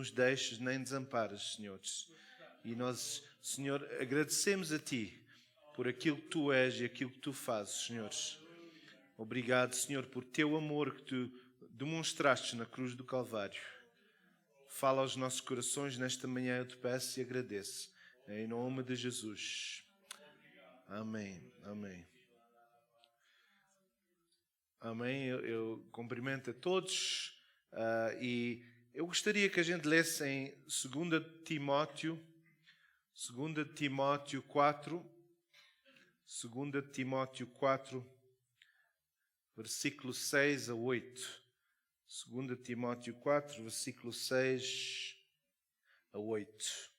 nos deixes nem desampares, Senhor. E nós, Senhor, agradecemos a Ti por aquilo que Tu és e aquilo que Tu fazes, Senhor. Obrigado, Senhor, por Teu amor que Tu demonstraste na cruz do Calvário. Fala aos nossos corações nesta manhã, eu Te peço e agradeço. Em nome de Jesus. Amém. Amém. Amém. Eu cumprimento a todos e eu gostaria que a gente lesse em 2 Timóteo 4, 2 Timóteo 4, versículo 6 a 8. 2 Timóteo 4, versículo 6 a 8.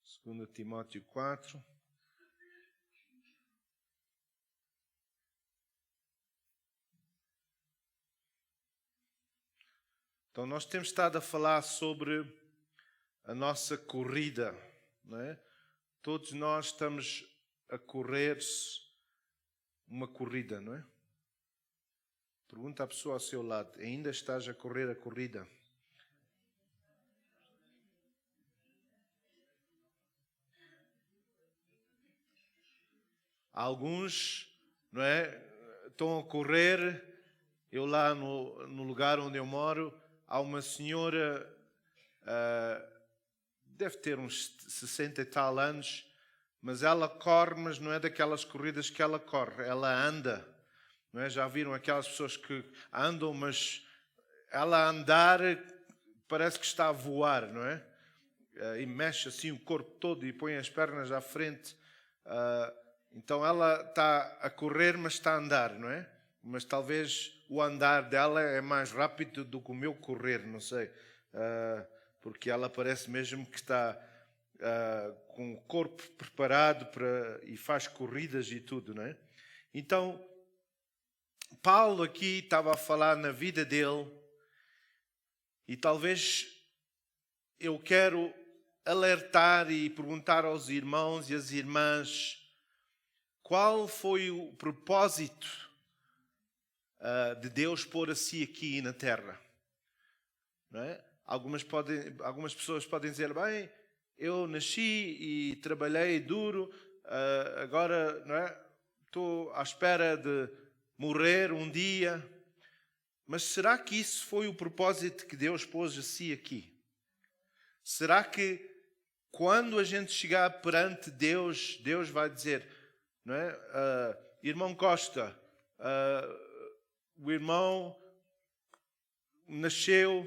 Segundo Timóteo 4. Então nós temos estado a falar sobre a nossa corrida, não é? Todos nós estamos a correr uma corrida, não é? Pergunta à pessoa ao seu lado, ainda estás a correr a corrida? Alguns, não é, estão a correr. Eu lá no lugar onde eu moro, há uma senhora, deve ter uns 60 e tal anos, mas ela corre, mas não é daquelas corridas que ela corre, ela anda. Não é? Já viram aquelas pessoas que andam, mas ela a andar parece que está a voar, não é? E mexe assim o corpo todo e põe as pernas à frente. Então ela está a correr, mas está a andar, não é? Mas talvez o andar dela é mais rápido do que o meu correr, não sei. Porque ela parece mesmo que está com o corpo preparado e faz corridas e tudo, não é? Então, Paulo aqui estava a falar na vida dele e talvez eu quero alertar e perguntar aos irmãos e às irmãs qual foi o propósito de Deus pôr assim aqui na Terra. Não é? Algumas pessoas podem dizer, bem, eu nasci e trabalhei duro, agora não é? Estou à espera de morrer um dia. Mas será que isso foi o propósito que Deus pôs assim aqui? Será que quando a gente chegar perante Deus, Deus vai dizer, não é? Irmão Costa, o irmão nasceu,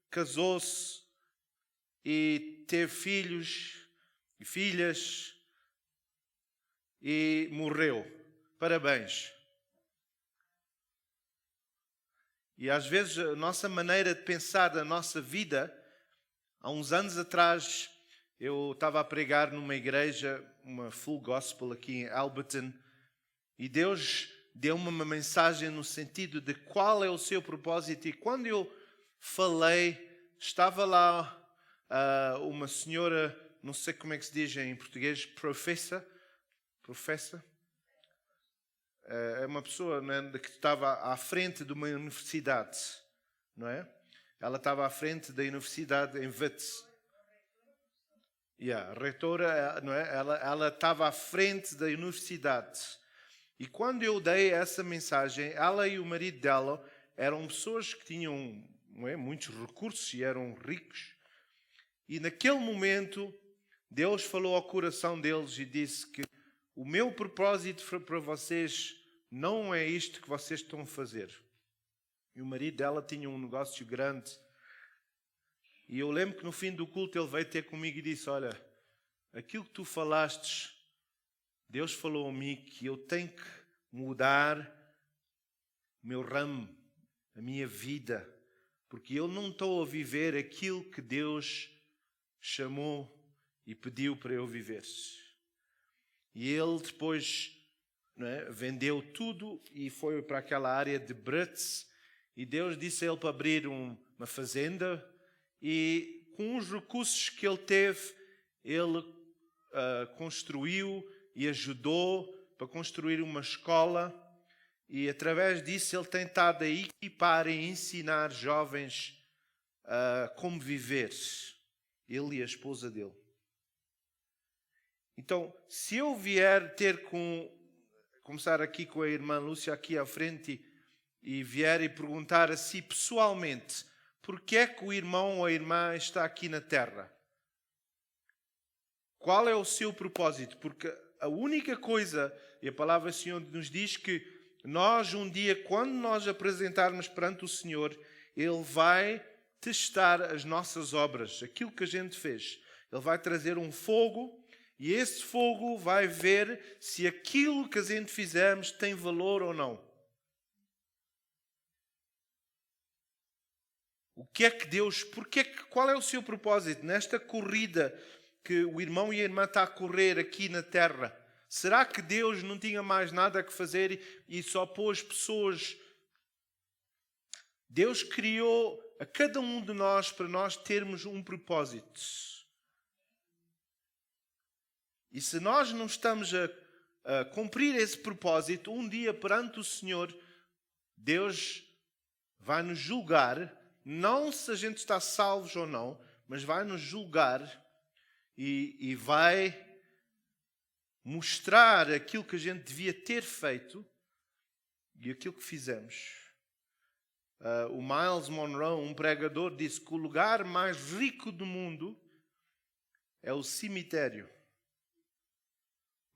casou-se e teve filhos e filhas e morreu. Parabéns. E às vezes a nossa maneira de pensar da nossa vida, há uns anos atrás eu estava a pregar numa igreja, uma full gospel aqui em Alberton, e Deus deu-me uma mensagem no sentido de qual é o seu propósito. E quando eu falei, estava lá uma senhora, não sei como é que se diz em português, professa, é uma pessoa, né, que estava à frente de uma universidade, não é? Ela estava à frente da universidade em Wits. A reitora, não é? Ela estava à frente da universidade. E quando eu dei essa mensagem, ela e o marido dela eram pessoas que tinham, não é, muitos recursos e eram ricos. E naquele momento, Deus falou ao coração deles e disse que o meu propósito para vocês não é isto que vocês estão a fazer. E o marido dela tinha um negócio grande. E eu lembro que no fim do culto ele veio ter comigo e disse, olha, aquilo que tu falaste, Deus falou a mim que eu tenho que mudar o meu ramo, a minha vida, porque eu não estou a viver aquilo que Deus chamou e pediu para eu viver. E ele depois, não é, vendeu tudo e foi para aquela área de Brits. E Deus disse a ele para abrir uma fazenda. E com os recursos que ele teve, ele construiu e ajudou para construir uma escola. E através disso ele tem estado a equipar e ensinar jovens como viver. Ele e a esposa dele. Então, se eu vier começar aqui com a irmã Lúcia aqui à frente e vier e perguntar a si pessoalmente, porque é que o irmão ou a irmã está aqui na terra? Qual é o seu propósito? Porque a única coisa, e a palavra do Senhor nos diz que nós um dia, quando nós apresentarmos perante o Senhor, Ele vai testar as nossas obras, aquilo que a gente fez. Ele vai trazer um fogo e esse fogo vai ver se aquilo que a gente fizemos tem valor ou não. O que é que Deus, qual é o seu propósito nesta corrida que o irmão e a irmã estão a correr aqui na terra? Será que Deus não tinha mais nada a fazer e só pôs pessoas? Deus criou a cada um de nós para nós termos um propósito. E se nós não estamos a cumprir esse propósito, um dia perante o Senhor, Deus vai nos julgar, não se a gente está salvos ou não, mas vai nos julgar e vai mostrar aquilo que a gente devia ter feito e aquilo que fizemos. O Miles Monroe, um pregador, disse que o lugar mais rico do mundo é o cemitério.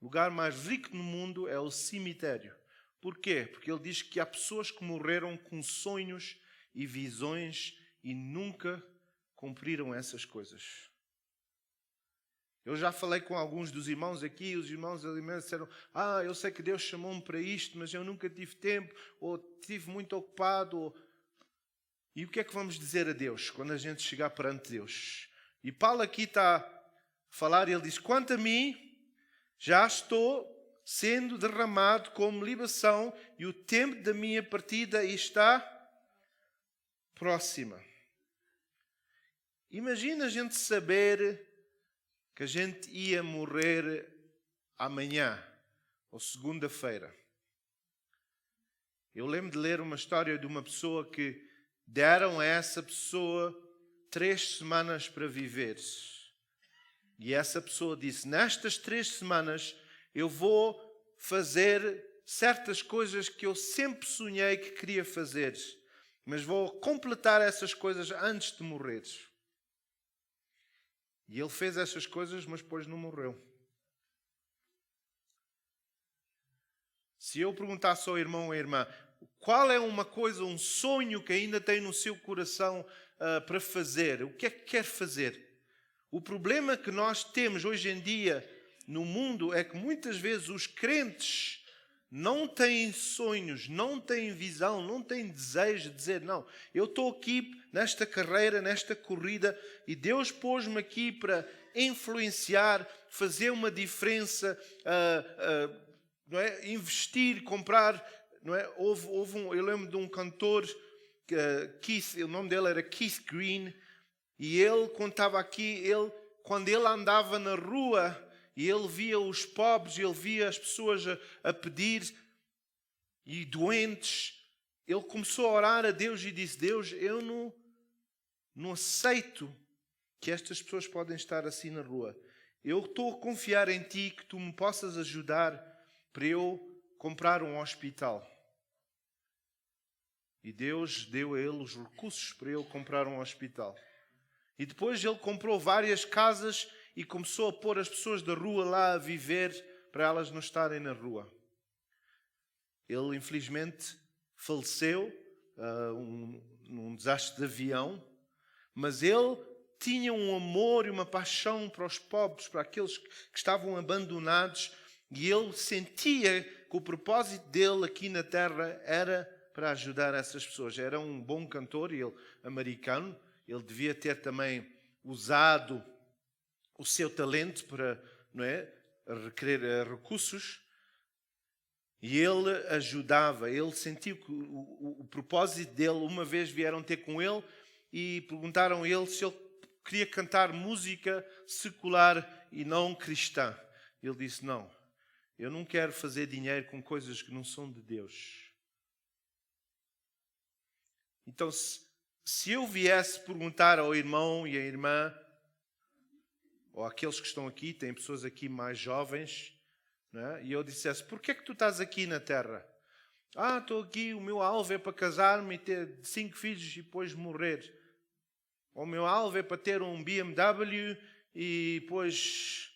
O lugar mais rico no mundo é o cemitério. Porquê? Porque ele diz que há pessoas que morreram com sonhos e visões e nunca cumpriram essas coisas. Eu já falei com alguns dos irmãos aqui, os irmãos ali mesmo disseram: eu sei que Deus chamou-me para isto, mas eu nunca tive tempo, ou estive muito ocupado. E o que é que vamos dizer a Deus quando a gente chegar perante Deus? E Paulo aqui está a falar, ele diz: quanto a mim, já estou sendo derramado como libação e o tempo da minha partida está próxima. Imagina a gente saber que a gente ia morrer amanhã ou segunda-feira. Eu lembro de ler uma história de uma pessoa que deram a essa pessoa 3 semanas para viver. E essa pessoa disse: nestas 3 semanas eu vou fazer certas coisas que eu sempre sonhei que queria fazer, mas vou completar essas coisas antes de morrer. E ele fez essas coisas, mas depois não morreu. Se eu perguntasse ao irmão ou à irmã, qual é uma coisa, um sonho que ainda tem no seu coração para fazer? O que é que quer fazer? O problema que nós temos hoje em dia no mundo é que muitas vezes os crentes não têm sonhos, não têm visão, não têm desejo de dizer: não, eu estou aqui nesta carreira, nesta corrida, e Deus pôs-me aqui para influenciar, fazer uma diferença, não é? Investir, comprar. Não é? Eu lembro de um cantor, Keith, o nome dele era Keith Green, e ele contava aqui, quando ele andava na rua e ele via os pobres, ele via as pessoas a pedir e doentes, ele começou a orar a Deus e disse: Deus, eu não aceito que estas pessoas podem estar assim na rua. Eu estou a confiar em Ti que Tu me possas ajudar para eu comprar um hospital. E Deus deu a ele os recursos para ele comprar um hospital. E depois ele comprou várias casas e começou a pôr as pessoas da rua lá a viver para elas não estarem na rua. Ele infelizmente faleceu num desastre de avião, mas ele tinha um amor e uma paixão para os pobres, para aqueles que estavam abandonados, e ele sentia que o propósito dele aqui na terra era para ajudar essas pessoas. Era um bom cantor, ele americano, ele devia ter também usado o seu talento para, não é, requerer recursos, e ele ajudava. Ele sentiu que o propósito dele, uma vez vieram ter com ele e perguntaram a ele se ele queria cantar música secular e não cristã. Ele disse: não, eu não quero fazer dinheiro com coisas que não são de Deus. Então, se eu viesse perguntar ao irmão e à irmã, ou àqueles que estão aqui, tem pessoas aqui mais jovens, não é? E eu dissesse, porquê é que tu estás aqui na Terra? Estou aqui, o meu alvo é para casar-me e ter 5 filhos e depois morrer. O meu alvo é para ter um BMW e depois...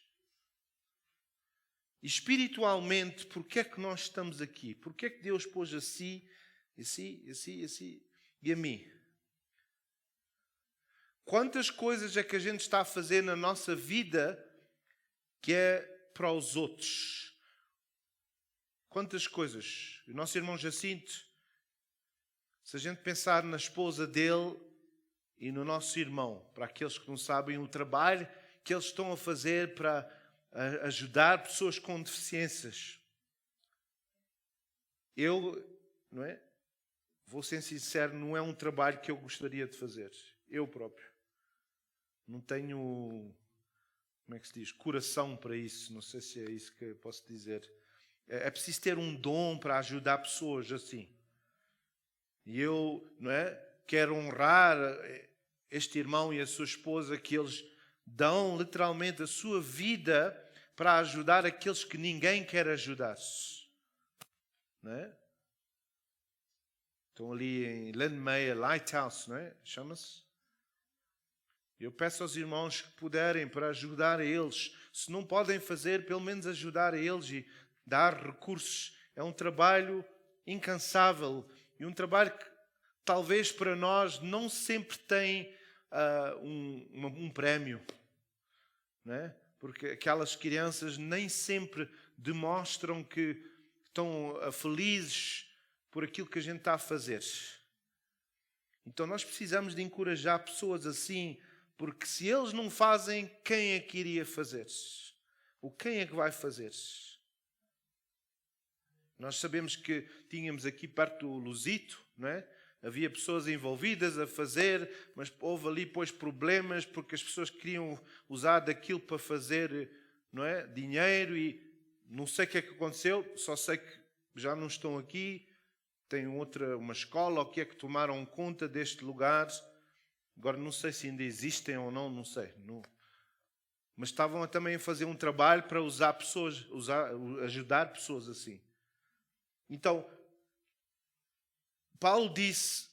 Espiritualmente, porquê é que nós estamos aqui? Porquê é que Deus pôs assim, e a mim? Quantas coisas é que a gente está a fazer na nossa vida que é para os outros? Quantas coisas? O nosso irmão Jacinto, se a gente pensar na esposa dele e no nosso irmão, para aqueles que não sabem o trabalho que eles estão a fazer para ajudar pessoas com deficiências. Não é? Vou ser sincero, não é um trabalho que eu gostaria de fazer. Eu próprio. Não tenho, como é que se diz, coração para isso. Não sei se é isso que eu posso dizer. É preciso ter um dom para ajudar pessoas assim. E eu, não é? Quero honrar este irmão e a sua esposa, que eles dão literalmente a sua vida para ajudar aqueles que ninguém quer ajudar. Não é? Estão ali em Landmeyer Lighthouse, não é? Chama-se. Eu peço aos irmãos que puderem para ajudar a eles. Se não podem fazer, pelo menos ajudar a eles e dar recursos. É um trabalho incansável e um trabalho que talvez para nós não sempre tem um prémio, não é? Porque aquelas crianças nem sempre demonstram que estão felizes por aquilo que a gente está a fazer. Então nós precisamos de encorajar pessoas assim, porque se eles não fazem, quem é que iria fazer? Ou quem é que vai fazer? Nós sabemos que tínhamos aqui perto do Lusito, não é? Havia pessoas envolvidas a fazer, mas houve ali depois problemas porque as pessoas queriam usar daquilo para fazer, não é, dinheiro, e não sei o que é que aconteceu, só sei que já não estão aqui, tem uma escola ou o que é que tomaram conta deste lugar. Agora não sei se ainda existem ou não, não sei. Mas estavam também a fazer um trabalho para ajudar pessoas assim. Então, Paulo disse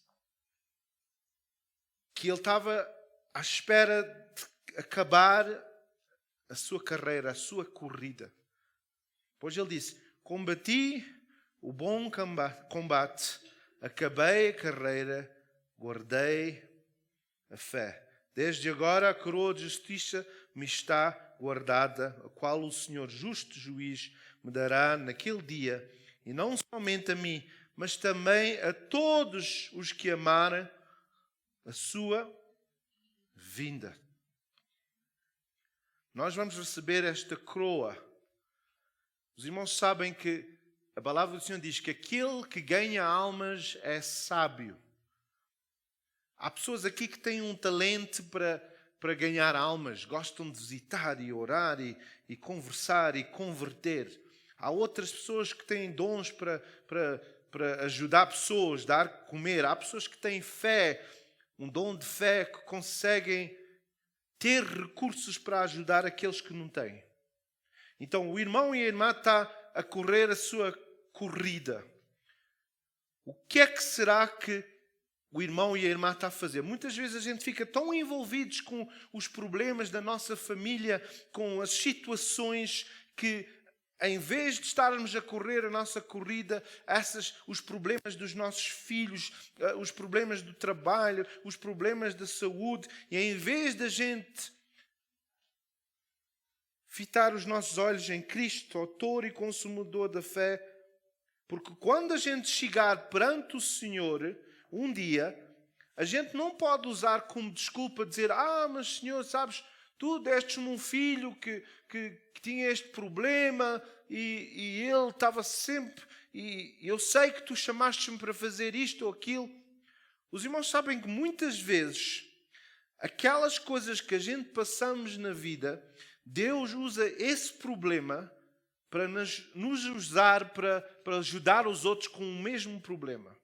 que ele estava à espera de acabar a sua carreira, a sua corrida. Depois ele disse, combati o bom combate, acabei a carreira, guardei a fé. Desde agora a coroa de justiça me está guardada, a qual o Senhor justo juiz me dará naquele dia, e não somente a mim, mas também a todos os que amarem a sua vinda. Nós vamos receber esta coroa. Os irmãos sabem que a palavra do Senhor diz que aquele que ganha almas é sábio. Há pessoas aqui que têm um talento para ganhar almas, gostam de visitar e orar e conversar e converter. Há outras pessoas que têm dons para ajudar pessoas, dar comer. Há pessoas que têm fé, um dom de fé, que conseguem ter recursos para ajudar aqueles que não têm. Então o irmão e a irmã estão a correr a sua corrida. O que é que será que o irmão e a irmã estão a fazer? Muitas vezes a gente fica tão envolvidos com os problemas da nossa família, com as situações, que em vez de estarmos a correr a nossa corrida, os problemas dos nossos filhos, os problemas do trabalho, os problemas da saúde, e em vez da gente fitar os nossos olhos em Cristo, autor e consumador da fé, porque quando a gente chegar perante o Senhor, um dia, a gente não pode usar como desculpa dizer, mas Senhor, sabes, tu deste-me um filho que tinha este problema e ele estava sempre, e eu sei que tu chamaste-me para fazer isto ou aquilo. Os irmãos sabem que muitas vezes aquelas coisas que a gente passamos na vida, Deus usa esse problema para nos usar para ajudar os outros com o mesmo problema.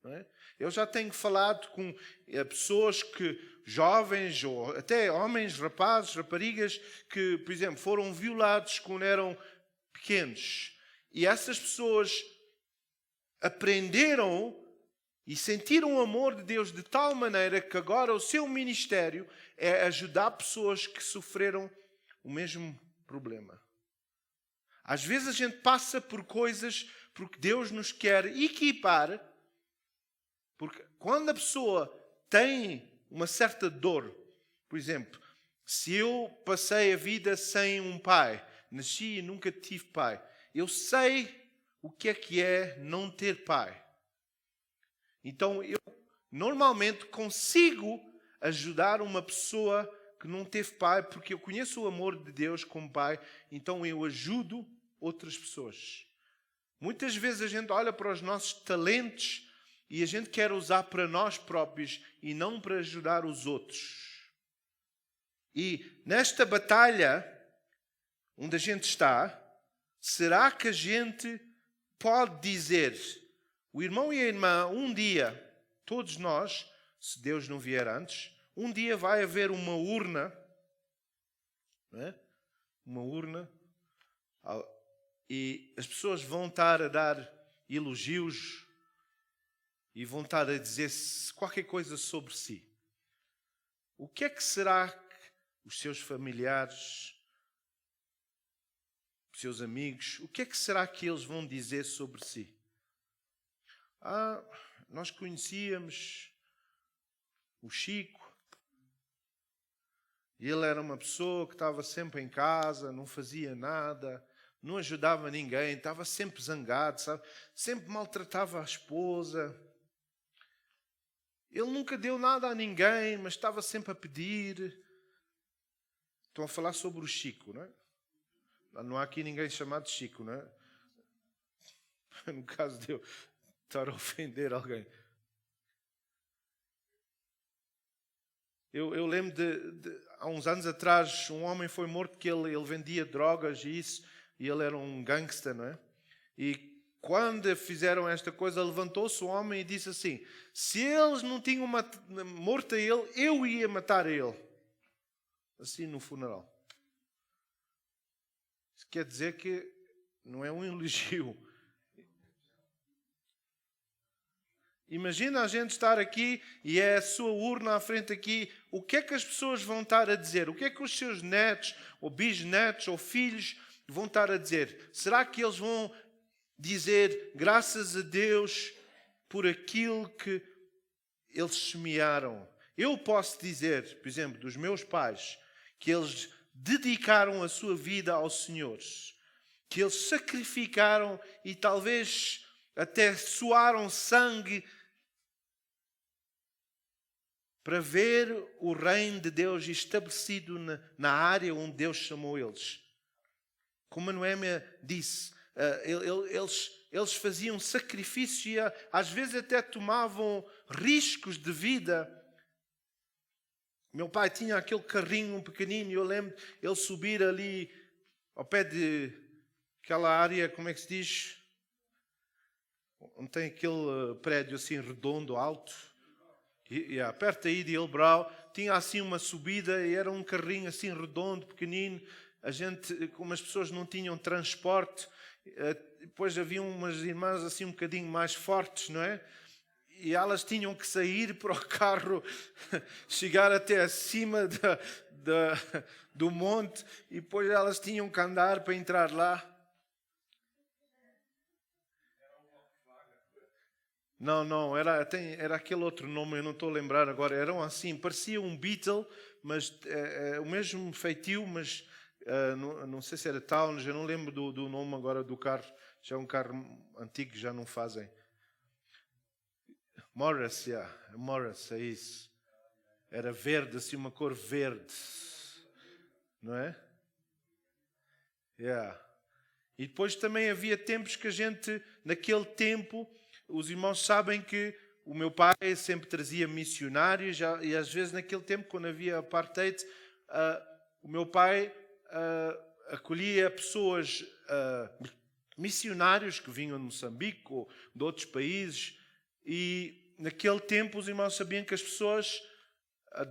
Não é? Eu já tenho falado com pessoas jovens, ou até homens, rapazes, raparigas, que, por exemplo, foram violados quando eram pequenos. E essas pessoas aprenderam e sentiram o amor de Deus de tal maneira que agora o seu ministério é ajudar pessoas que sofreram o mesmo problema. Às vezes a gente passa por coisas porque Deus nos quer equipar, porque quando a pessoa tem uma certa dor, por exemplo, se eu passei a vida sem um pai, nasci e nunca tive pai, eu sei o que é não ter pai. Então eu normalmente consigo ajudar uma pessoa que não teve pai, porque eu conheço o amor de Deus como pai, então eu ajudo outras pessoas. Muitas vezes a gente olha para os nossos talentos e a gente quer usar para nós próprios e não para ajudar os outros. E nesta batalha onde a gente está, será que a gente pode dizer, o irmão e a irmã, um dia, todos nós, se Deus não vier antes, um dia vai haver uma urna, não é? Uma urna, e as pessoas vão estar a dar elogios e vão estar a dizer qualquer coisa sobre si. O que é que será que os seus familiares, os seus amigos, o que é que será que eles vão dizer sobre si? Nós conhecíamos o Chico. Ele era uma pessoa que estava sempre em casa, não fazia nada, não ajudava ninguém, estava sempre zangado, sabe? Sempre maltratava a esposa. Ele nunca deu nada a ninguém, mas estava sempre a pedir. Estão a falar sobre o Chico, não é? Não há aqui ninguém chamado Chico, não é? No caso de eu estar a ofender alguém. Eu lembro há uns anos atrás, um homem foi morto porque ele vendia drogas e isso, e ele era um gangster, não é? E quando fizeram esta coisa, levantou-se o homem e disse assim, se eles não tinham morto a ele, eu ia matar a ele. Assim no funeral. Isso quer dizer que não é um elogio. Imagina a gente estar aqui e é a sua urna à frente aqui. O que é que as pessoas vão estar a dizer? O que é que os seus netos, ou bisnetos, ou filhos vão estar a dizer? Será que eles vão dizer graças a Deus por aquilo que eles semearam? Eu posso dizer, por exemplo, dos meus pais, que eles dedicaram a sua vida ao Senhor, que eles sacrificaram e talvez até suaram sangue para ver o reino de Deus estabelecido na área onde Deus chamou eles. Como a Noémia disse, eles faziam sacrifício e às vezes até tomavam riscos de vida. Meu pai tinha aquele carrinho pequenino e eu lembro ele subir ali ao pé de aquela área, como é que se diz? Onde tem aquele prédio assim redondo, alto. E perto aí de Ilbrau, tinha assim uma subida e era um carrinho assim redondo, pequenino. A gente, como as pessoas não tinham transporte, depois havia umas irmãs assim um bocadinho mais fortes, não é? E elas tinham que sair para o carro, chegar até acima do monte, e depois elas tinham que andar para entrar lá. Não, era aquele outro nome, eu não estou a lembrar agora. Eram assim, parecia um Beetle, mas o mesmo feitio, mas não sei se era Towns, eu não lembro do nome agora do carro. Já é um carro antigo, já não fazem. Morris, Morris, é isso. Era verde, assim, uma cor verde. Não é? E depois também havia tempos que a gente, naquele tempo, os irmãos sabem que o meu pai sempre trazia missionários e às vezes naquele tempo, quando havia apartheid, o meu pai acolhia pessoas, missionários que vinham de Moçambique ou de outros países e naquele tempo os irmãos sabiam que as pessoas,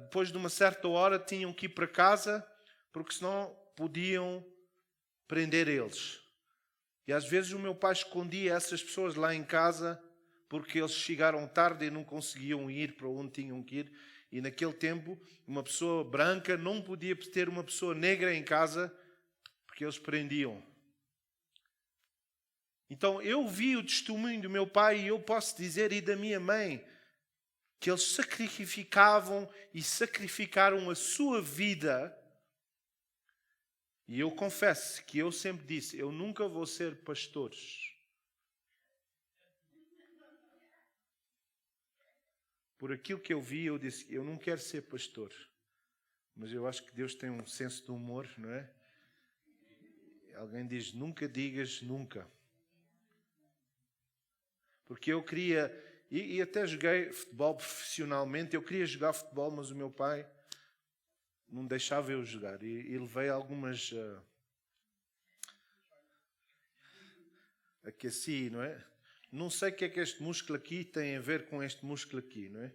depois de uma certa hora, tinham que ir para casa, porque senão podiam prender eles. E às vezes o meu pai escondia essas pessoas lá em casa, porque eles chegaram tarde e não conseguiam ir para onde tinham que ir. E naquele tempo, uma pessoa branca não podia ter uma pessoa negra em casa, porque eles prendiam. Então eu vi o testemunho do meu pai e eu posso dizer, e da minha mãe, que eles sacrificavam e sacrificaram a sua vida. E eu confesso que eu sempre disse, eu nunca vou ser pastor. Por aquilo que eu vi, eu disse, eu não quero ser pastor. Mas eu acho que Deus tem um senso de humor, não é? Alguém diz, nunca digas nunca. Porque eu queria, e até joguei futebol profissionalmente, eu queria jogar futebol, mas o meu pai não deixava eu jogar. E levei algumas... aqueci, não é? Não sei o que é que este músculo aqui tem a ver com este músculo aqui, não é?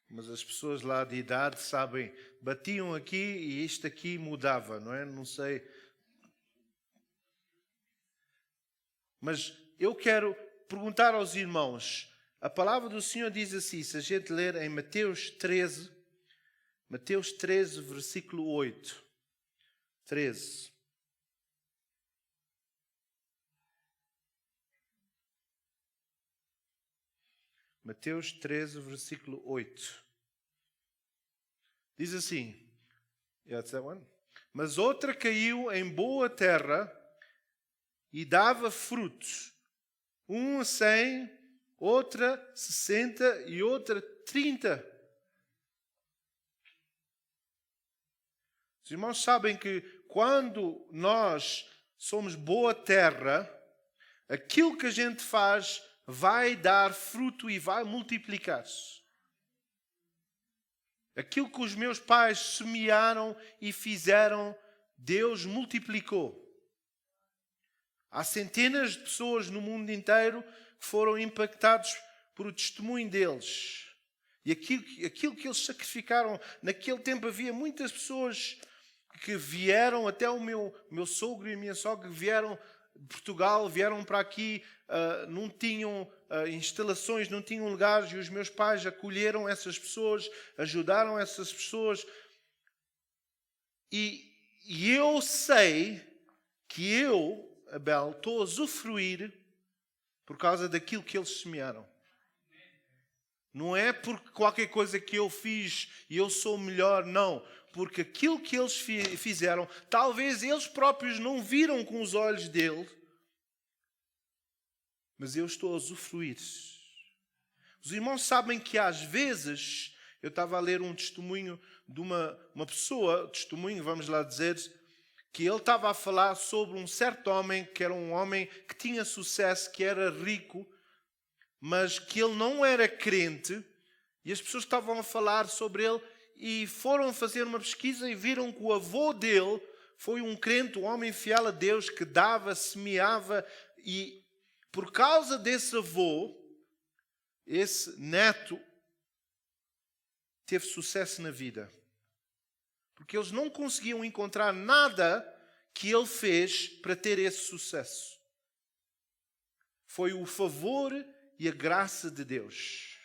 Mas as pessoas lá de idade sabem, batiam aqui e isto aqui mudava, não é? Não sei. Mas eu quero perguntar aos irmãos, a palavra do Senhor diz assim, se a gente ler em Mateus 13, versículo 8. 13. Mateus 13, versículo 8. Diz assim, that's that one. Mas outra caiu em boa terra e dava frutos, 100, outra 60 e outra 30. Os irmãos sabem que quando nós somos boa terra, aquilo que a gente faz vai dar fruto e vai multiplicar-se. Aquilo que os meus pais semearam e fizeram, Deus multiplicou. Há centenas de pessoas no mundo inteiro que foram impactados por o testemunho deles. E aquilo que eles sacrificaram, naquele tempo havia muitas pessoas que vieram, até o meu sogro e a minha sogra vieram de Portugal, vieram para aqui, não tinham instalações, não tinham lugares, e os meus pais acolheram essas pessoas, ajudaram essas pessoas. E eu sei que eu, Abel, estou a usufruir por causa daquilo que eles semearam. Não é porque qualquer coisa que eu fiz e eu sou melhor, não. Porque aquilo que eles fizeram, talvez eles próprios não viram com os olhos dele, mas eu estou a usufruir. Os irmãos sabem que às vezes, eu estava a ler um testemunho de uma pessoa, testemunho, vamos lá dizer, que ele estava a falar sobre um certo homem, que era um homem que tinha sucesso, que era rico, mas que ele não era crente, e as pessoas estavam a falar sobre ele, e foram fazer uma pesquisa e viram que o avô dele foi um crente, um homem fiel a Deus, que dava, semeava, e por causa desse avô, esse neto teve sucesso na vida. Porque eles não conseguiam encontrar nada que ele fez para ter esse sucesso. Foi o favor e a graça de Deus.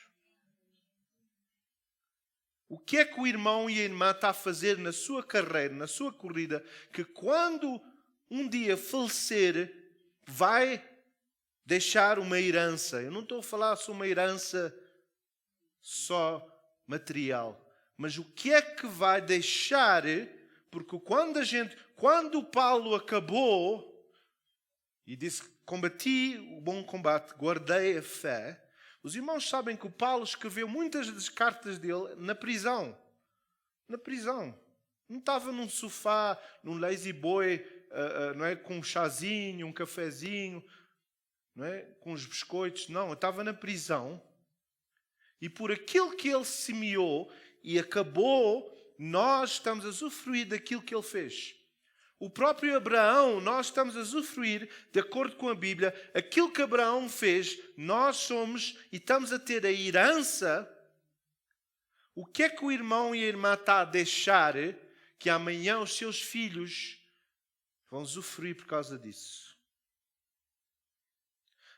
O que é que o irmão e a irmã está a fazer na sua carreira, na sua corrida, que quando um dia falecer, vai deixar uma herança? Eu não estou a falar sobre uma herança só material, mas o que é que vai deixar? Porque quando Paulo acabou e disse, combati o bom combate, guardei a fé, os irmãos sabem que o Paulo escreveu muitas das cartas dele na prisão. Na prisão. Não estava num sofá, num lazy boy, não é, com um chazinho, um cafezinho, não é, com os biscoitos. Não, estava na prisão. E por aquilo que ele semeou e acabou, nós estamos a usufruir daquilo que ele fez. O próprio Abraão, nós estamos a usufruir, de acordo com a Bíblia, aquilo que Abraão fez, nós somos e estamos a ter a herança. O que é que o irmão e a irmã está a deixar que amanhã os seus filhos vão usufruir por causa disso?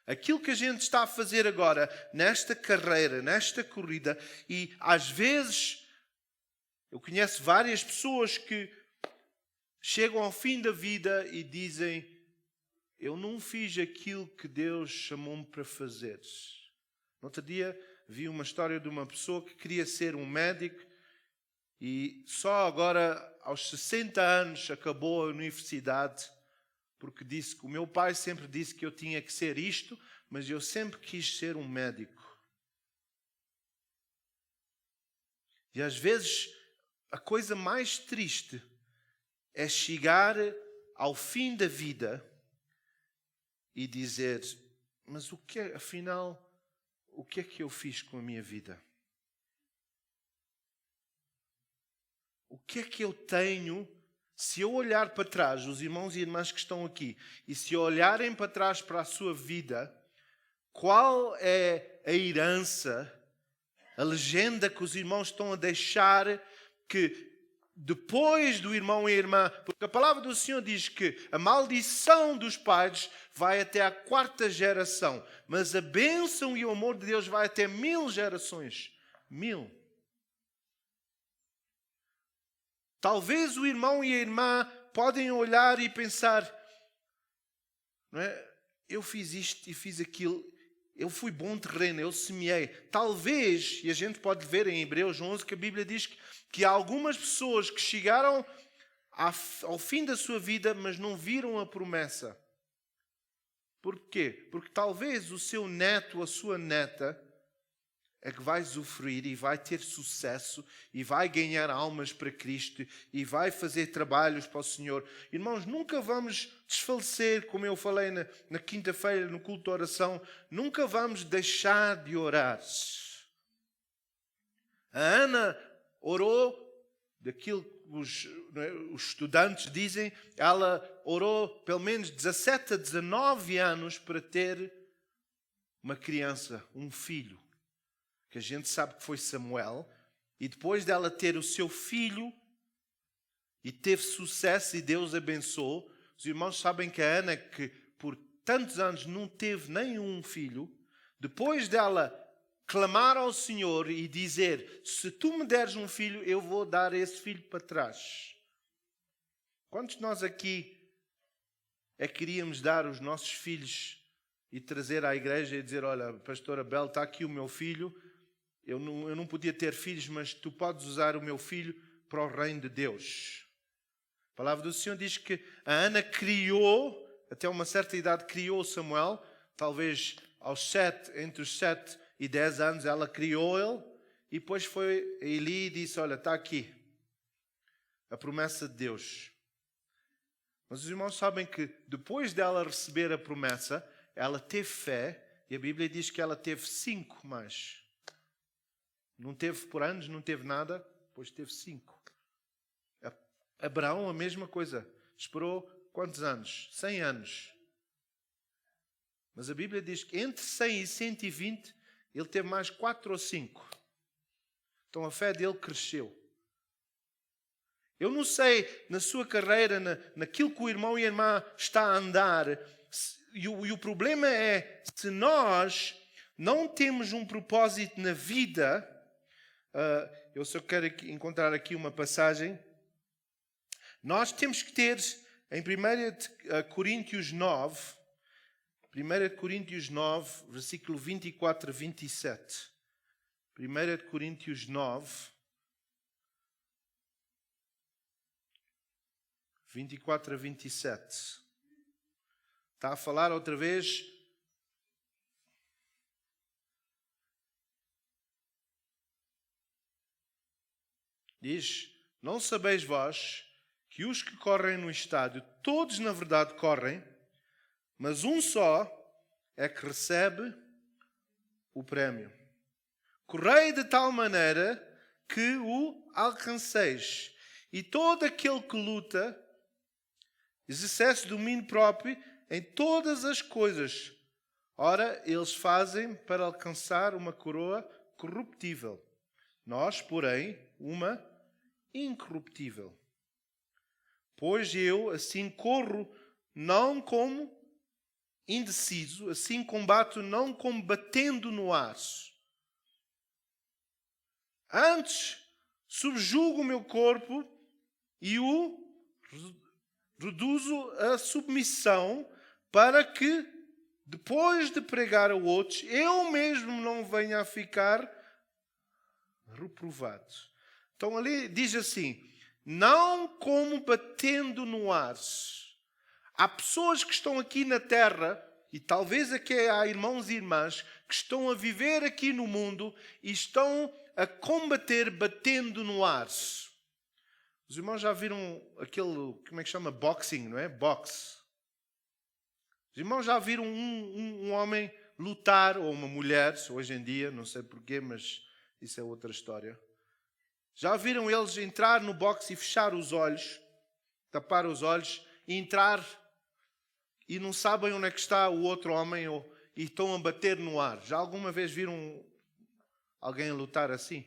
Aquilo que a gente está a fazer agora, nesta carreira, nesta corrida, e às vezes eu conheço várias pessoas que chegam ao fim da vida e dizem: eu não fiz aquilo que Deus chamou-me para fazer. No outro dia vi uma história de uma pessoa que queria ser um médico e só agora, aos 60 anos, acabou a universidade, porque disse que o meu pai sempre disse que eu tinha que ser isto, mas eu sempre quis ser um médico. E às vezes a coisa mais triste é chegar ao fim da vida e dizer: mas afinal, o que é que eu fiz com a minha vida? O que é que eu tenho? Se eu olhar para trás, os irmãos e irmãs que estão aqui, e se olharem para trás para a sua vida, qual é a herança, a legenda que os irmãos estão a deixar, que depois do irmão e a irmã, porque a palavra do Senhor diz que a maldição dos pais vai até a 4ª geração, mas a bênção e o amor de Deus vai até 1000 gerações. 1000. Talvez o irmão e a irmã podem olhar e pensar: não é? Eu fiz isto e fiz aquilo, eu fui bom terreno, eu semeei. Talvez, e a gente pode ver em Hebreus 11 que a Bíblia diz que há algumas pessoas que chegaram ao fim da sua vida, mas não viram a promessa. Por quê? Porque talvez o seu neto, a sua neta, é que vai usufruir e vai ter sucesso e vai ganhar almas para Cristo e vai fazer trabalhos para o Senhor. Irmãos, nunca vamos desfalecer, como eu falei na quinta-feira no culto de oração, nunca vamos deixar de orar. A Ana orou, daquilo que os estudantes dizem, ela orou pelo menos 17 a 19 anos para ter uma criança, um filho, que a gente sabe que foi Samuel, e depois dela ter o seu filho, e teve sucesso e Deus abençoou. Os irmãos sabem que a Ana, que por tantos anos não teve nenhum filho, depois dela clamar ao Senhor e dizer: se tu me deres um filho, eu vou dar esse filho para trás. Quantos de nós aqui queríamos dar os nossos filhos e trazer à igreja e dizer: olha, pastora Bel, está aqui o meu filho, eu não podia ter filhos, mas tu podes usar o meu filho para o reino de Deus. A palavra do Senhor diz que a Ana criou, até uma certa idade criou Samuel, talvez entre os 7 e 10 anos ela criou ele, e depois foi a Eli e disse: olha, está aqui a promessa de Deus. Mas os irmãos sabem que depois dela receber a promessa, ela teve fé, e a Bíblia diz que ela teve 5 mais. Não teve por anos, não teve nada, depois teve 5. Abraão a mesma coisa, esperou quantos anos? 100 anos. Mas a Bíblia diz que entre 100 e 120 ele teve mais 4 ou 5. Então a fé dele cresceu. Eu não sei, na sua carreira, naquilo que o irmão e a irmã está a andar, e o problema é, se nós não temos um propósito na vida. Eu só quero encontrar aqui uma passagem. Nós temos que ter, em 1 Coríntios 9, versículo 24 a 27. 1 Coríntios 9, 24 a 27. Está a falar outra vez. Diz: não sabeis vós que os que correm no estádio, todos na verdade correm, mas um só é que recebe o prémio. Correi de tal maneira que o alcanceis. E todo aquele que luta, exercesse domínio próprio em todas as coisas. Ora, eles fazem para alcançar uma coroa corruptível. Nós, porém, uma incorruptível. Pois eu assim corro, não como indeciso, assim combato, não como batendo no ar. Antes, subjugo o meu corpo e o reduzo à submissão, para que, depois de pregar a outros, eu mesmo não venha a ficar reprovado. Então ali diz assim, não como batendo no ar. Há pessoas que estão aqui na terra, e talvez aqui há irmãos e irmãs, que estão a viver aqui no mundo e estão a combater batendo no ar. Os irmãos já viram aquele, como é que chama? Boxing, não é? Boxe. Os irmãos já viram um homem lutar, ou uma mulher, hoje em dia, não sei porquê, mas isso é outra história. Já viram eles entrar no boxe e fechar os olhos, tapar os olhos, e entrar e não sabem onde é que está o outro homem e estão a bater no ar? Já alguma vez viram alguém a lutar assim?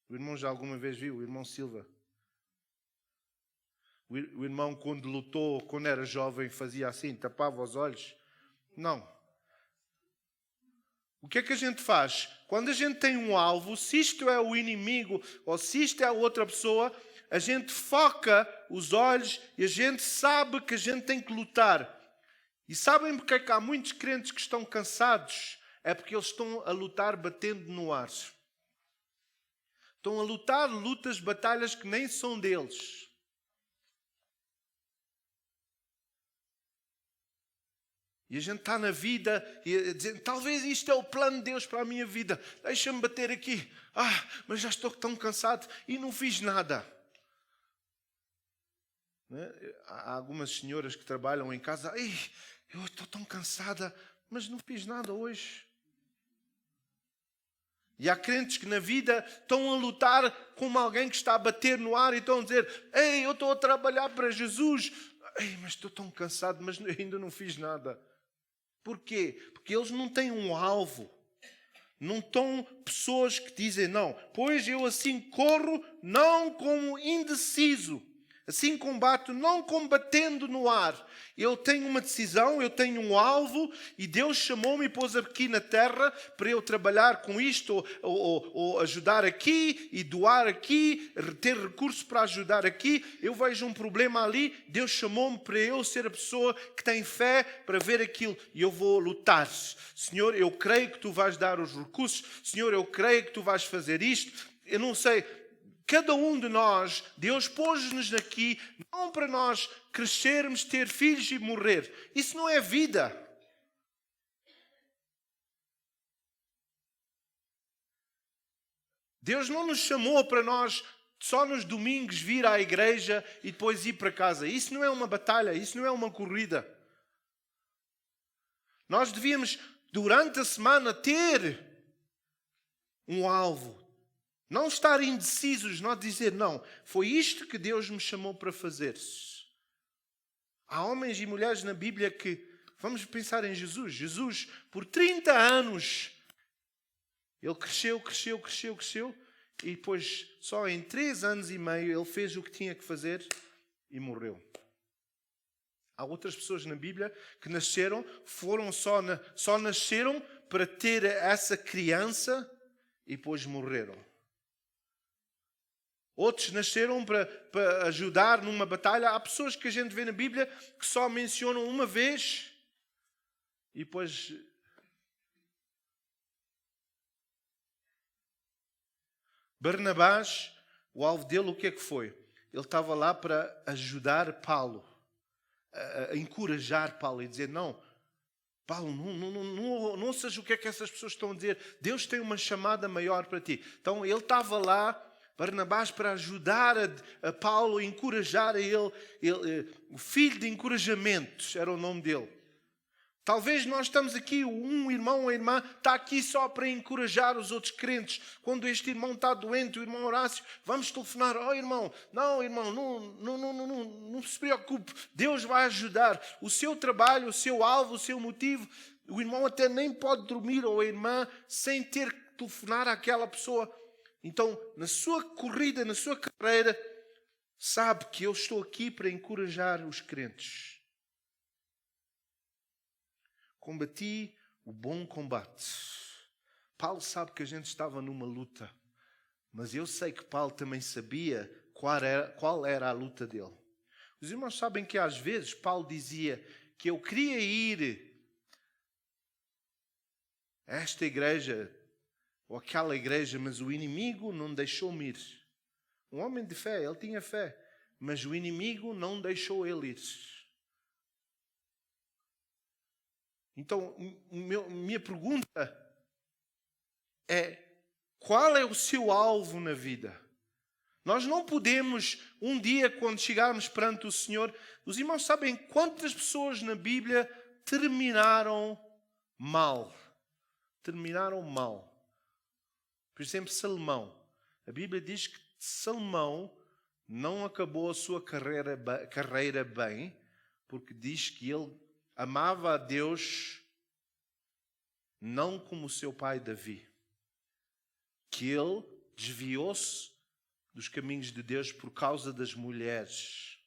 O irmão já alguma vez viu? O irmão Silva? O irmão, quando lutou, quando era jovem, fazia assim, tapava os olhos? Não. O que é que a gente faz? Quando a gente tem um alvo, se isto é o inimigo ou se isto é a outra pessoa, a gente foca os olhos e a gente sabe que a gente tem que lutar. E sabem porque é que há muitos crentes que estão cansados? É porque eles estão a lutar batendo no ar. Estão a lutar lutas, batalhas que nem são deles. E a gente está na vida e a dizer, talvez isto é o plano de Deus para a minha vida. Deixa-me bater aqui. Mas já estou tão cansado e não fiz nada. Há algumas senhoras que trabalham em casa. Eu estou tão cansada, mas não fiz nada hoje. E há crentes que na vida estão a lutar como alguém que está a bater no ar e estão a dizer, eu estou a trabalhar para Jesus. Mas estou tão cansado, mas ainda não fiz nada. Porquê? Porque eles não têm um alvo. Não estão pessoas que dizem, não, pois eu assim corro, não como indeciso. Assim combato, não combatendo no ar. Eu tenho uma decisão, eu tenho um alvo e Deus chamou-me e pôs aqui na terra para eu trabalhar com isto ou ajudar aqui e doar aqui, ter recursos para ajudar aqui. Eu vejo um problema ali, Deus chamou-me para eu ser a pessoa que tem fé para ver aquilo e eu vou lutar. Senhor, eu creio que Tu vais dar os recursos. Senhor, eu creio que Tu vais fazer isto. Eu não sei... Cada um de nós, Deus pôs-nos aqui, não para nós crescermos, ter filhos e morrer. Isso não é vida. Deus não nos chamou para nós só nos domingos vir à igreja e depois ir para casa. Isso não é uma batalha, isso não é uma corrida. Nós devíamos, durante a semana, ter um alvo. Não estar indecisos, não dizer, não, foi isto que Deus me chamou para fazer. Há homens e mulheres na Bíblia que, vamos pensar em Jesus. Jesus, por 30 anos, ele cresceu, e depois, só em 3 anos e meio, ele fez o que tinha que fazer e morreu. Há outras pessoas na Bíblia que nasceram, só nasceram para ter essa criança e depois morreram. Outros nasceram para ajudar numa batalha. Há pessoas que a gente vê na Bíblia que só mencionam uma vez e depois... Barnabás, o alvo dele, o que é que foi? Ele estava lá para ajudar Paulo, a encorajar Paulo e dizer, não, Paulo, não ouças o que é que essas pessoas estão a dizer. Deus tem uma chamada maior para ti. Então ele estava lá, Barnabás, para ajudar a Paulo, encorajar a ele, o filho de encorajamentos era o nome dele. Talvez nós estamos aqui, um irmão ou irmã está aqui só para encorajar os outros crentes. Quando este irmão está doente, o irmão Horácio, vamos telefonar. Oh irmão, não se preocupe. Deus vai ajudar. O seu trabalho, o seu alvo, o seu motivo, o irmão até nem pode dormir, ou a irmã, sem ter que telefonar àquela pessoa. Então, na sua corrida, na sua carreira, sabe que eu estou aqui para encorajar os crentes. Combati o bom combate. Paulo sabe que a gente estava numa luta, mas eu sei que Paulo também sabia qual era a luta dele. Os irmãos sabem que às vezes Paulo dizia que eu queria ir a esta igreja ou aquela igreja, mas o inimigo não deixou-me ir. Um homem de fé, ele tinha fé, mas o inimigo não deixou ele ir. Então, minha pergunta é: qual é o seu alvo na vida? Nós não podemos, um dia, quando chegarmos perante o Senhor, os irmãos sabem quantas pessoas na Bíblia terminaram mal. Terminaram mal. Por exemplo, Salomão. A Bíblia diz que Salomão não acabou a sua carreira bem, porque diz que ele amava a Deus não como o seu pai Davi. Que ele desviou-se dos caminhos de Deus por causa das mulheres.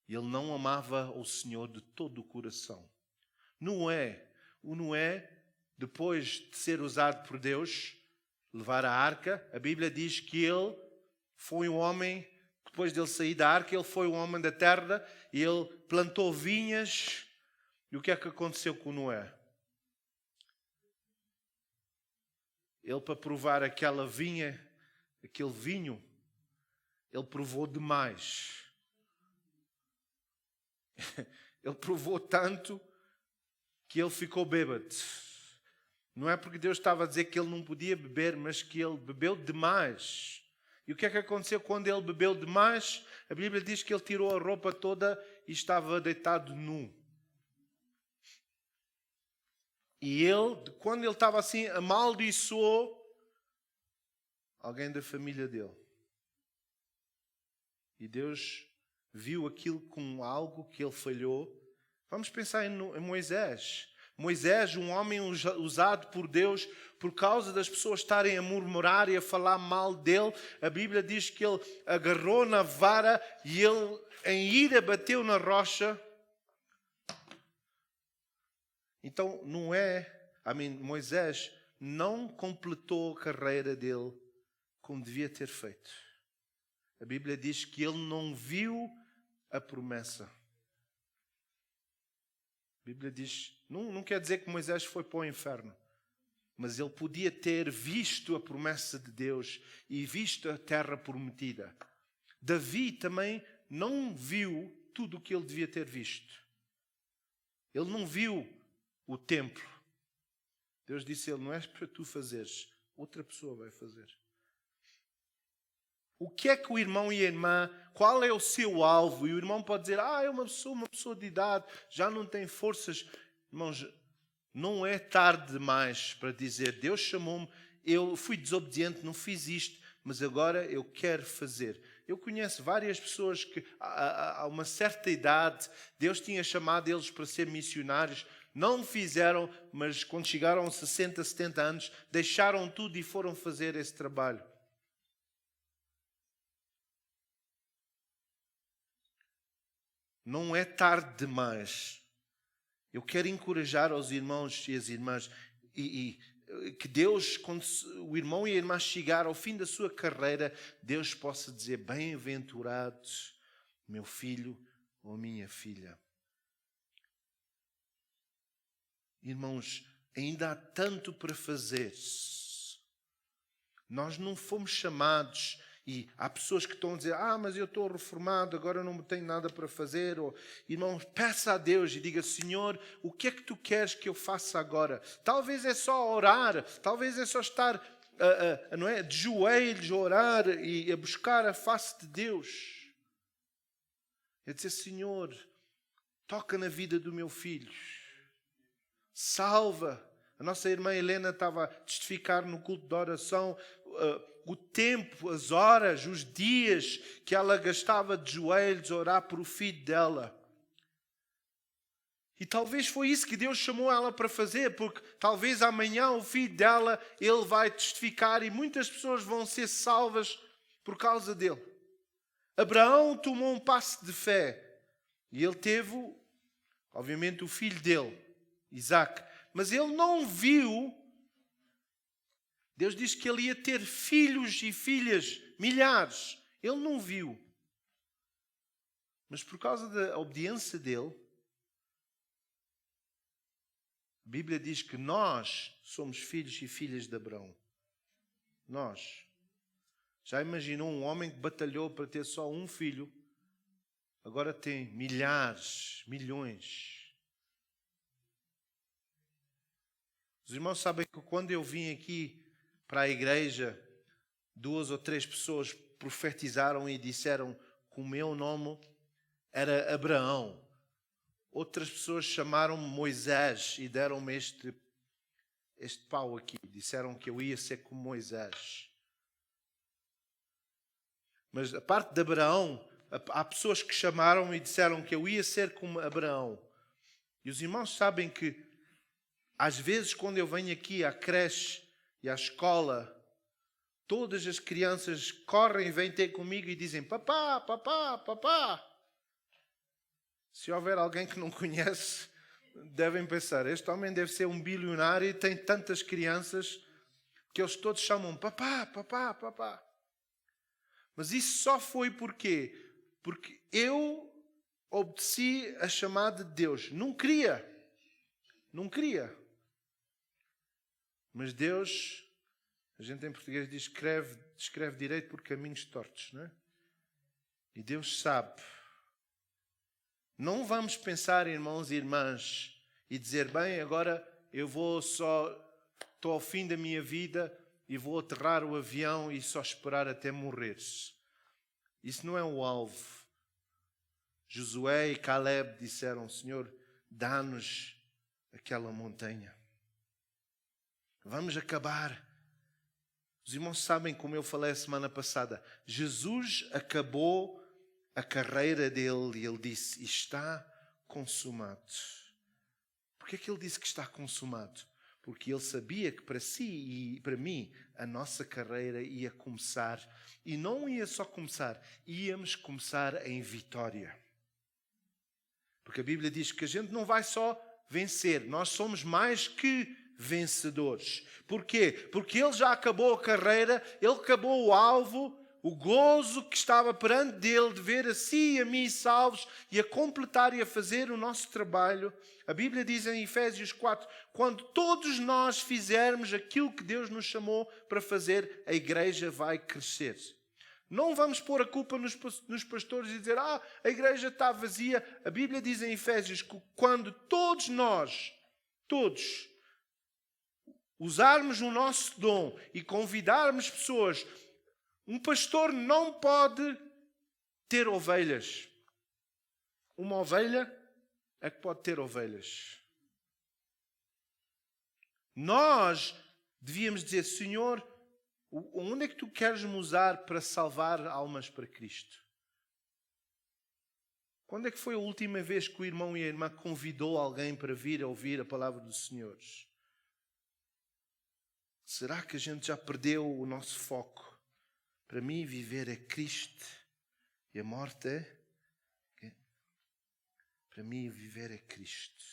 Ele não amava o Senhor de todo o coração. Noé, depois de ser usado por Deus, levar a arca, a Bíblia diz que ele foi um homem. Depois dele sair da arca, ele foi um homem da terra e ele plantou vinhas. E o que é que aconteceu com Noé? Ele, para provar aquela vinha, aquele vinho, ele provou demais. Ele provou tanto que ele ficou bêbado. Não é porque Deus estava a dizer que ele não podia beber, mas que ele bebeu demais. E o que é que aconteceu quando ele bebeu demais? A Bíblia diz que ele tirou a roupa toda e estava deitado nu. E ele, quando ele estava assim, amaldiçoou alguém da família dele. E Deus viu aquilo como algo que ele falhou. Vamos pensar em Moisés. Moisés, um homem usado por Deus por causa das pessoas estarem a murmurar e a falar mal dele. A Bíblia diz que ele agarrou na vara e ele, em ira, bateu na rocha. Então, Moisés não completou a carreira dele como devia ter feito. A Bíblia diz que ele não viu a promessa. A Bíblia diz, não quer dizer que Moisés foi para o inferno, mas ele podia ter visto a promessa de Deus e visto a terra prometida. Davi também não viu tudo o que ele devia ter visto. Ele não viu o templo. Deus disse a ele, não é para tu fazeres, outra pessoa vai fazer. O que é que o irmão e a irmã, qual é o seu alvo? E o irmão pode dizer, é uma pessoa de idade, já não tem forças. Irmãos, não é tarde demais para dizer, Deus chamou-me, eu fui desobediente, não fiz isto, mas agora eu quero fazer. Eu conheço várias pessoas que, a uma certa idade, Deus tinha chamado eles para ser missionários, não fizeram, mas quando chegaram a 60, 70 anos, deixaram tudo e foram fazer esse trabalho. Não é tarde demais. Eu quero encorajar os irmãos e as irmãs e que Deus, quando o irmão e a irmã chegar ao fim da sua carreira, Deus possa dizer, bem-aventurados, meu filho ou minha filha. Irmãos, ainda há tanto para fazer. Nós não fomos chamados. E há pessoas que estão a dizer, mas eu estou reformado, agora não tenho nada para fazer. Ou, irmão, peça a Deus e diga, Senhor, o que é que tu queres que eu faça agora? Talvez é só orar, talvez é só estar de joelhos a orar e a buscar a face de Deus. É dizer, Senhor, Toca na vida do meu filho. Salva. A nossa irmã Helena estava a testificar no culto de oração o tempo, as horas, os dias que ela gastava de joelhos a orar por o filho dela. E talvez foi isso que Deus chamou ela para fazer, porque talvez amanhã o filho dela, ele vai testificar e muitas pessoas vão ser salvas por causa dele. Abraão tomou um passo de fé e ele teve, obviamente, o filho dele, Isaac. Mas ele não viu, Deus disse que ele ia ter filhos e filhas, milhares. Ele não viu. Mas por causa da obediência dele, a Bíblia diz que nós somos filhos e filhas de Abraão. Nós. Já imaginou um homem que batalhou para ter só um filho? Agora tem milhares, milhões. Os irmãos sabem que quando eu vim aqui para a igreja, 2 ou 3 pessoas profetizaram e disseram que o meu nome era Abraão. Outras pessoas chamaram-me Moisés e deram-me este pau aqui. Disseram que eu ia ser como Moisés. Mas a parte de Abraão, há pessoas que chamaram e disseram que eu ia ser como Abraão. E os irmãos sabem que, às vezes, quando eu venho aqui à creche e à escola, todas as crianças correm e vêm ter comigo e dizem: papá, papá, papá. Se houver alguém que não conhece, devem pensar: este homem deve ser um bilionário e tem tantas crianças que eles todos chamam papá, papá, papá. Mas isso só foi porquê? Porque eu obedeci a chamada de Deus. Não queria. Mas Deus, a gente em português diz, escreve direito por caminhos tortos, não é? E Deus sabe. Não vamos pensar, irmãos e irmãs, e dizer: bem, agora eu estou ao fim da minha vida e vou aterrar o avião e só esperar até morreres. Isso não é o alvo. Josué e Caleb disseram: Senhor, dá-nos aquela montanha. Vamos acabar. Os irmãos sabem, como eu falei a semana passada, Jesus acabou a carreira dele e ele disse: está consumado. Porquê é que ele disse que está consumado? Porque ele sabia que para si e para mim a nossa carreira ia começar. E não ia só começar, íamos começar em vitória. Porque a Bíblia diz que a gente não vai só vencer, nós somos mais que vencedores. Porquê? Porque ele já acabou a carreira, ele acabou o alvo, o gozo que estava perante dele de ver a si e a mim salvos e a completar e a fazer o nosso trabalho. A Bíblia diz em Efésios 4, quando todos nós fizermos aquilo que Deus nos chamou para fazer, a igreja vai crescer. Não vamos pôr a culpa nos pastores e dizer: a igreja está vazia. A Bíblia diz em Efésios que quando todos nós, usarmos o nosso dom e convidarmos pessoas, um pastor não pode ter ovelhas. Uma ovelha é que pode ter ovelhas. Nós devíamos dizer: Senhor, onde é que tu queres me usar para salvar almas para Cristo? Quando é que foi a última vez que o irmão e a irmã convidou alguém para vir a ouvir a palavra dos senhores? Será que a gente já perdeu o nosso foco? Para mim, viver é Cristo e a morte é? Para mim, viver é Cristo.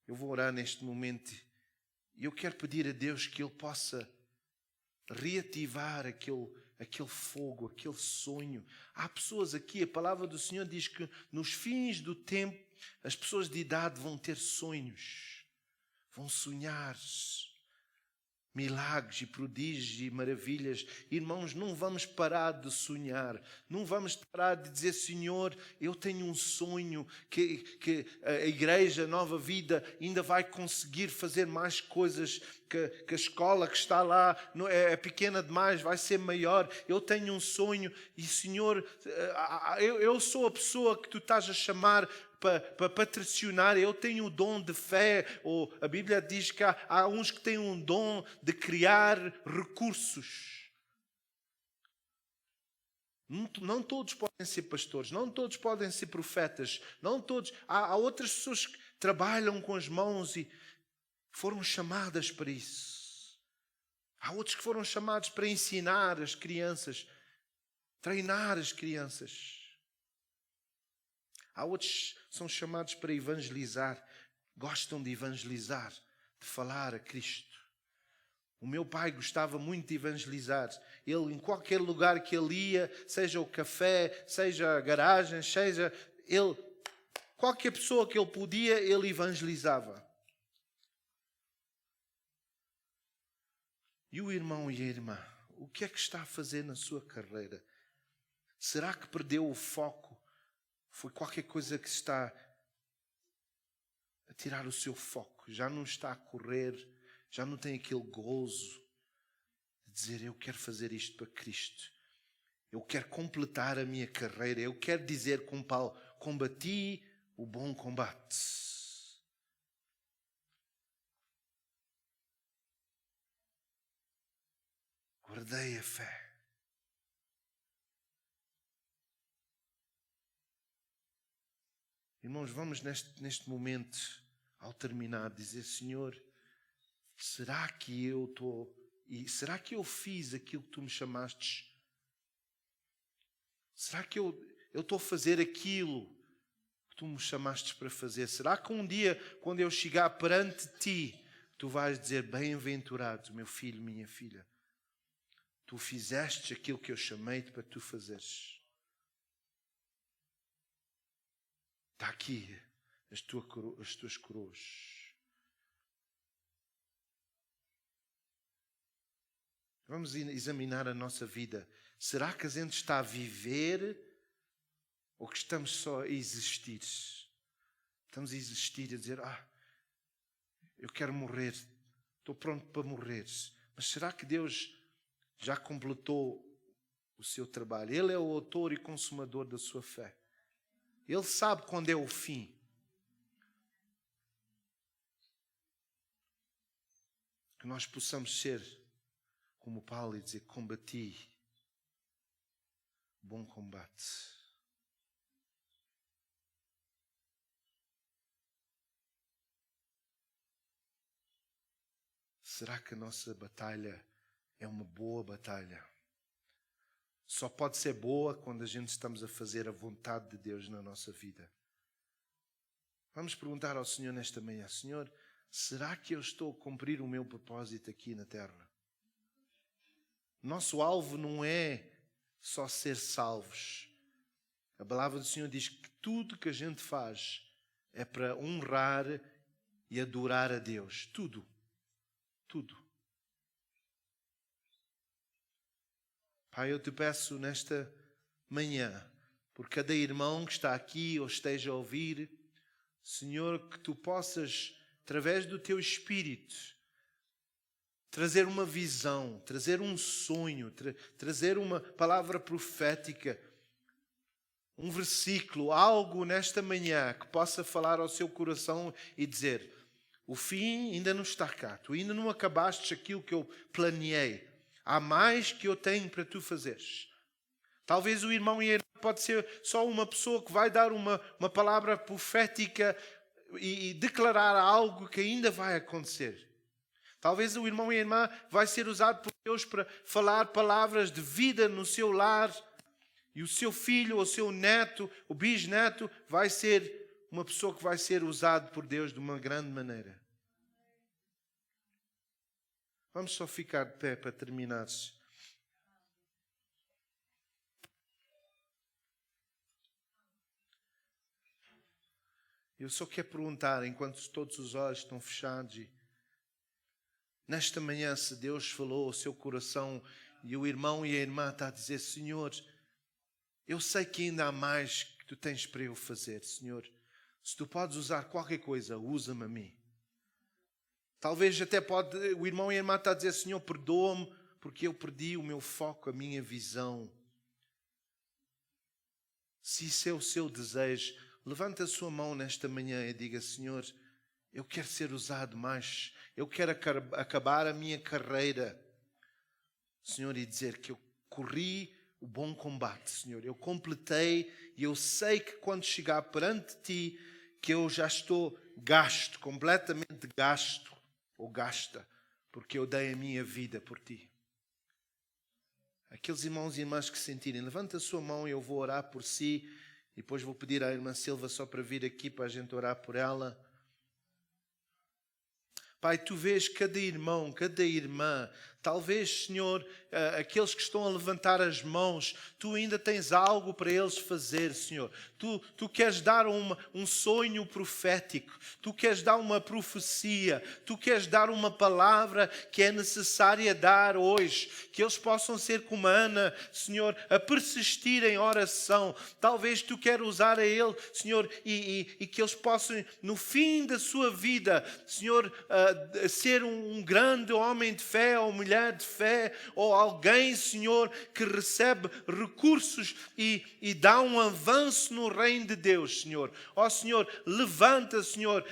Eu vou orar neste momento e eu quero pedir a Deus que Ele possa reativar aquele fogo, aquele sonho. Há pessoas aqui, a palavra do Senhor diz que nos fins do tempo as pessoas de idade vão ter sonhos, vão sonhar. milagres e prodígios e maravilhas. Irmãos, não vamos parar de sonhar. Não vamos parar de dizer, Senhor, eu tenho um sonho que a Igreja Nova Vida ainda vai conseguir fazer mais coisas, que a escola que está lá é pequena demais, vai ser maior. Eu tenho um sonho e, Senhor, eu sou a pessoa que Tu estás a chamar para patrocinar. Eu tenho o dom de fé, ou a Bíblia diz que há uns que têm um dom de criar recursos. Não todos podem ser pastores, não todos podem ser profetas, não todos. Há outras pessoas que trabalham com as mãos e foram chamadas para isso. Há outros que foram chamados para ensinar as crianças, treinar as crianças. Há outros que são chamados para evangelizar, gostam de evangelizar, de falar a Cristo. O meu pai gostava muito de evangelizar. Ele, em qualquer lugar que ele ia, seja o café, seja a garagem, qualquer pessoa que ele podia, ele evangelizava. E o irmão e a irmã, o que é que está a fazer na sua carreira? Será que perdeu o foco? Foi qualquer coisa que está a tirar o seu foco. Já não está a correr, já não tem aquele gozo de dizer, eu quero fazer isto para Cristo. Eu quero completar a minha carreira. Eu quero dizer com Paulo, combati o bom combate. Guardei a fé. Irmãos, vamos neste momento, ao terminar, dizer, Senhor, será que eu fiz aquilo que Tu me chamaste? Será que eu estou a fazer aquilo que Tu me chamaste para fazer? Será que um dia, quando eu chegar perante Ti, Tu vais dizer, bem-aventurado, meu filho, minha filha, Tu fizeste aquilo que eu chamei-te para Tu fazeres. Está aqui as tuas coroas. Vamos examinar a nossa vida. Será que a gente está a viver ou que estamos só a existir? Estamos a existir, a dizer, eu quero morrer, estou pronto para morrer. Mas será que Deus já completou o seu trabalho? Ele é o autor e consumador da sua fé. Ele sabe quando é o fim. Que nós possamos ser como Paulo e dizer, combati bom combate. Será que a nossa batalha é uma boa batalha? Só pode ser boa quando a gente estamos a fazer a vontade de Deus na nossa vida. Vamos perguntar ao Senhor nesta manhã, Senhor, será que eu estou a cumprir o meu propósito aqui na terra? Nosso alvo não é só ser salvos. A palavra do Senhor diz que tudo que a gente faz é para honrar e adorar a Deus. Tudo. Tudo. Pai, eu Te peço nesta manhã, por cada irmão que está aqui ou esteja a ouvir, Senhor, que Tu possas, através do Teu Espírito, trazer uma visão, trazer um sonho, trazer uma palavra profética, um versículo, algo nesta manhã que possa falar ao seu coração e dizer, o fim ainda não está cá, Tu ainda não acabaste aquilo que eu planeei. Há mais que eu tenho para Tu fazeres. Talvez o irmão e a irmã pode ser só uma pessoa que vai dar uma palavra profética e declarar algo que ainda vai acontecer. Talvez o irmão e a irmã vai ser usado por Deus para falar palavras de vida no seu lar. E o seu filho, o seu neto, o bisneto vai ser uma pessoa que vai ser usado por Deus de uma grande maneira. Vamos só ficar de pé para terminar. Eu só quero perguntar, enquanto todos os olhos estão fechados, Nesta manhã, se Deus falou ao seu coração e o irmão e a irmã está a dizer: Senhor, eu sei que ainda há mais que tu tens para eu fazer, Senhor. Se tu podes usar qualquer coisa, usa-me a mim. Talvez até o irmão e a irmã está a dizer: Senhor, perdoa-me porque eu perdi o meu foco, a minha visão. Se isso é o seu desejo, levante a sua mão nesta manhã e diga: Senhor, eu quero ser usado mais. Eu quero acabar a minha carreira, Senhor, e dizer que eu corri o bom combate, Senhor. Eu completei e eu sei que quando chegar perante Ti, que eu já estou gasto, completamente gasto ou gasta, porque eu dei a minha vida por Ti. Aqueles irmãos e irmãs que sentirem, levanta a sua mão e eu vou orar por si. E depois vou pedir à irmã Silva só para vir aqui para a gente orar por ela. Pai, Tu vês cada irmão, cada irmã. Talvez, Senhor, aqueles que estão a levantar as mãos, Tu ainda tens algo para eles fazer, Senhor. Tu queres dar um sonho profético. Tu queres dar uma profecia. Tu queres dar uma palavra que é necessária dar hoje. Que eles possam ser como a Ana, Senhor, a persistir em oração. Talvez Tu queres usar a ele, Senhor, e que eles possam, no fim da sua vida, Senhor, ser um grande homem de fé ou mulher de fé, ou alguém, Senhor, que recebe recursos e dá um avanço no reino de Deus, Senhor. Ó Senhor, levanta, Senhor,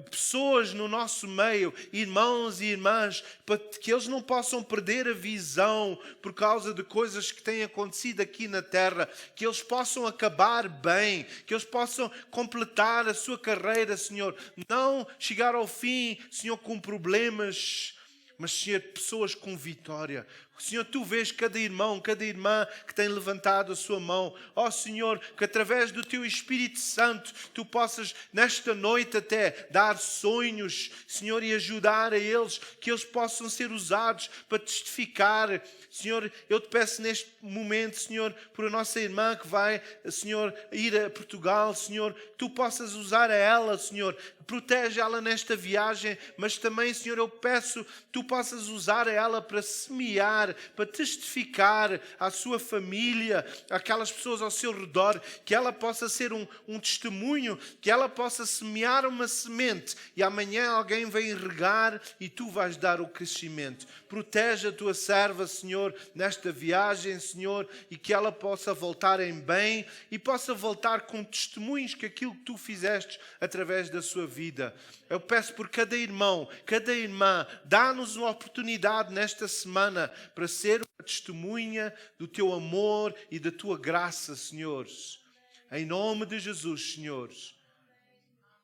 pessoas no nosso meio, irmãos e irmãs, para que eles não possam perder a visão por causa de coisas que têm acontecido aqui na terra, que eles possam acabar bem, que eles possam completar a sua carreira, Senhor, não chegar ao fim, Senhor, com problemas, mas Senhor, pessoas com vitória. Senhor, Tu vês cada irmão, cada irmã que tem levantado a sua mão. Ó Senhor, que através do Teu Espírito Santo Tu possas nesta noite até dar sonhos, Senhor, e ajudar a eles, que eles possam ser usados para testificar. Senhor, eu Te peço neste momento, Senhor, por a nossa irmã que vai, Senhor, ir a Portugal, Senhor, Tu possas usar a ela, Senhor. Protege ela nesta viagem, mas também, Senhor, eu peço Tu possas usar a ela para semear, para testificar à sua família, aquelas pessoas ao seu redor, que ela possa ser um testemunho, que ela possa semear uma semente e amanhã alguém vem regar e Tu vais dar o crescimento. Protege a Tua serva, Senhor, nesta viagem, Senhor, e que ela possa voltar em bem e possa voltar com testemunhos que aquilo que Tu fizeste através da sua vida. Eu peço por cada irmão, cada irmã, dá-nos uma oportunidade nesta semana para ser uma testemunha do Teu amor e da Tua graça, Senhores. Em nome de Jesus, Senhores.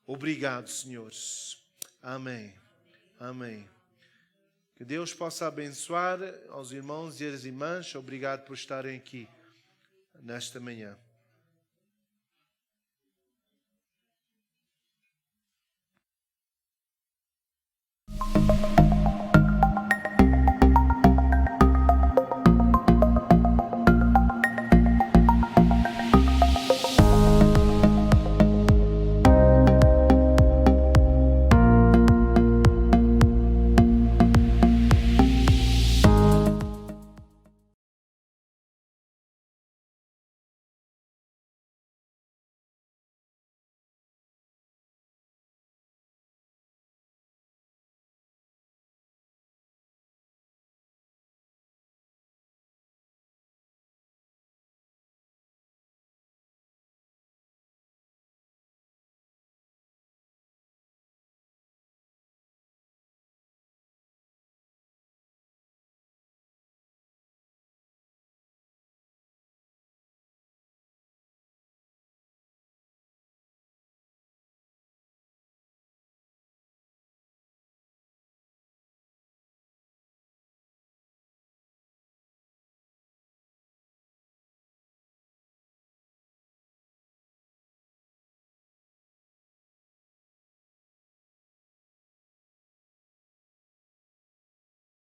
Obrigado, Senhores. Amém. Amém. Que Deus possa abençoar aos irmãos e às irmãs. Obrigado por estarem aqui nesta manhã.